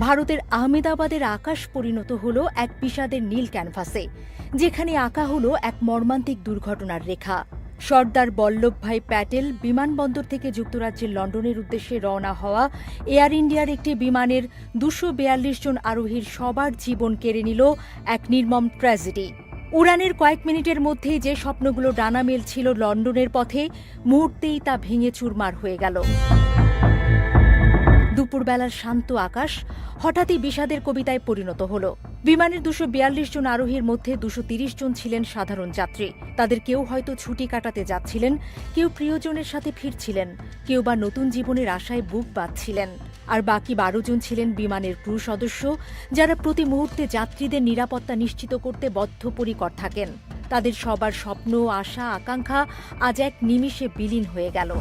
ভারতের আহমেদাবাদের আকাশ পরিণত হল এক বিষাদের নীল ক্যানভাসে, যেখানে আঁকা হল এক মর্মান্তিক দুর্ঘটনার রেখা। সর্দার বল্লভভাই প্যাটেল বিমানবন্দর থেকে যুক্তরাজ্যের লন্ডনের উদ্দেশ্যে রওনা হওয়া এয়ার ইন্ডিয়ার একটি বিমানের 242 জন আরোহীর সবার জীবন কেড়ে নিল এক নির্মম ট্র্যাজেডি। উড়ানের কয়েক মিনিটের মধ্যেই যে স্বপ্নগুলো ডানা মেলছিল লন্ডনের পথে, মুহূর্তেই তা ভেঙে চুরমার হয়ে গেল। দুপুরবেলার শান্ত আকাশ হঠাৎই বিষাদের কবিতায় পরিণত হল। বিমানের 242 জন আরোহীর মধ্যে 230 জন ছিলেন সাধারণ যাত্রী। তাদের কেউ হয়তো ছুটি কাটাতে যাচ্ছিলেন, কেউ প্রিয়জনের সাথে ফিরছিলেন, কেউ বা নতুন জীবনের আশায় বুক বাঁধছিলেন। আর বাকি 12 জন ছিলেন বিমানের ক্রু সদস্য, যারা প্রতি মুহূর্তে যাত্রীদের নিরাপত্তা নিশ্চিত করতে বদ্ধপরিকর থাকেন। তাদের সবার স্বপ্ন, আশা, আকাঙ্ক্ষা আজ এক নিমিষে বিলীন হয়ে গেল।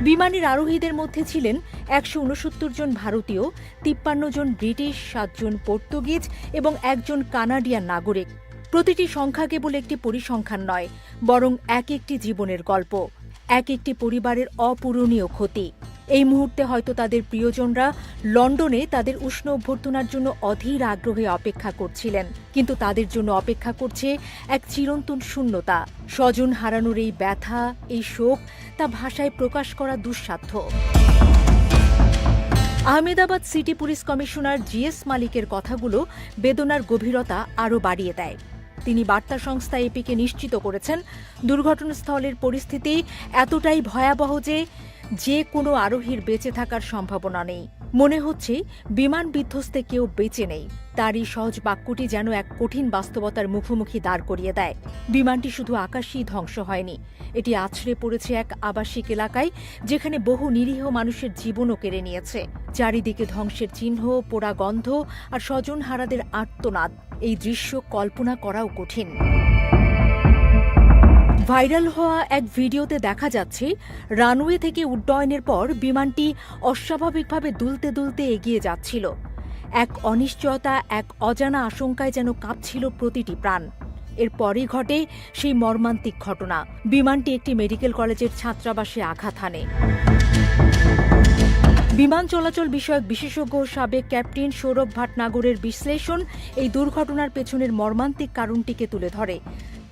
বিমানের আরোহীদের মধ্যে ছিলেন 169 জন ভারতীয়, 53 জন ব্রিটিশ, 7 জন পর্তুগিজ এবং 1 জন কানাডিয়ান নাগরিক। প্রতিটি সংখ্যা কেবল একটি পরিসংখ্যান নয়, বরং এক একটি জীবনের গল্প, এক একটি পরিবারের অপূরণীয় ক্ষতি। এই মুহূর্তে হয়তো তাদের প্রিয়জনরা লন্ডনে তাদের উষ্ণ অভ্যর্থনার জন্য অধীর আগ্রহে অপেক্ষা করছিলেন, কিন্তু তাদের জন্য অপেক্ষা করছে এক চিরন্তন শূন্যতা। স্বজন হারানোর এই ব্যথা, এই শোক, তা ভাষায় প্রকাশ করা দুঃসাধ্য। Ahmedabad city police commissioner GS মালিকের কথাগুলো বেদনার গভীরতা আরও বাড়িয়ে দেয়। তিনি বার্তা সংস্থা এপিকে নিশ্চিত করেছেন, দুর্ঘটনাস্থলের পরিস্থিতি এতটাই ভয়াবহ যে কোনো আরোহীর বেঁচে থাকার সম্ভাবনা নেই। মনে হচ্ছে বিমান বিধ্বস্তে কেউ বেঁচে নেই। তার এই সহজ বাক্যটি যেন এক কঠিন বাস্তবতার মুখোমুখি দাঁড় করিয়ে দেয়। বিমানটি শুধু আকাশেই ধ্বংস হয়নি, এটি আছড়ে পড়েছে এক আবাসিক এলাকায়, যেখানে বহু নিরীহ মানুষের জীবনও কেড়ে নিয়েছে। চারিদিকে ধ্বংসের চিহ্ন, পোড়া গন্ধ আর স্বজনহারাদের আর্তনাদ। এই দৃশ্য কল্পনা করাও কঠিন। ভাইরাল হওয়া এক ভিডিওতে দেখা যাচ্ছে, রানওয়ে থেকে উড্ডয়নের পর বিমানটি অস্বাভাবিকভাবে দুলতে দুলতে এগিয়ে যাচ্ছিল। এক অনিশ্চয়তা, এক অজানা আশঙ্কায় যেন কাঁপছিল প্রতিটি প্রাণ। এরপরই ঘটে সেই মর্মান্তিক ঘটনা। বিমানটি একটি মেডিকেল কলেজের ছাত্রাবাসে আঘাত হানে। বিমান চলাচল বিষয়ক বিশেষজ্ঞ সাবেক ক্যাপ্টেন সৌরভ ভাটনাগরের বিশ্লেষণ এই দুর্ঘটনার পেছনের মর্মান্তিক কারণটিকে তুলে ধরে।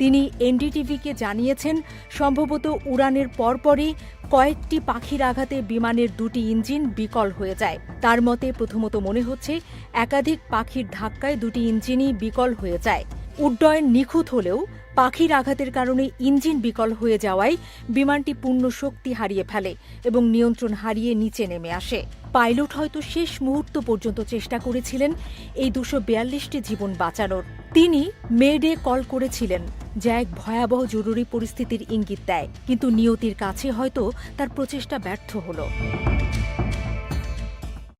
তিনি এনডিটিভিকে জানিয়েছেন, সম্ভবত উড়ানের পরপরই কয়েকটি পাখির আঘাতে বিমানের 2টি ইঞ্জিন বিকল হয়ে যায়। তার মতে প্রথমত মনে হচ্ছে একাধিক পাখির ধাক্কায় 2টি ইঞ্জিনই বিকল হয়ে যায়। উড্ডয়ন নিখুঁত হলেও পাখির আঘাতের কারণে ইঞ্জিন বিকল হয়ে যাওয়ায় বিমানটি পূর্ণ শক্তি হারিয়ে ফেলে এবং নিয়ন্ত্রণ হারিয়ে নিচে নেমে আসে। পাইলট হয়তো শেষ মুহূর্ত পর্যন্ত চেষ্টা করেছিলেন এই 242টি জীবন বাঁচানোর। তিনি মেডে কল করেছিলেন, যা এক ভয়াবহ জরুরি পরিস্থিতির ইঙ্গিত দেয়, কিন্তু নিয়তির কাছে হয়তো তার প্রচেষ্টা ব্যর্থ হল।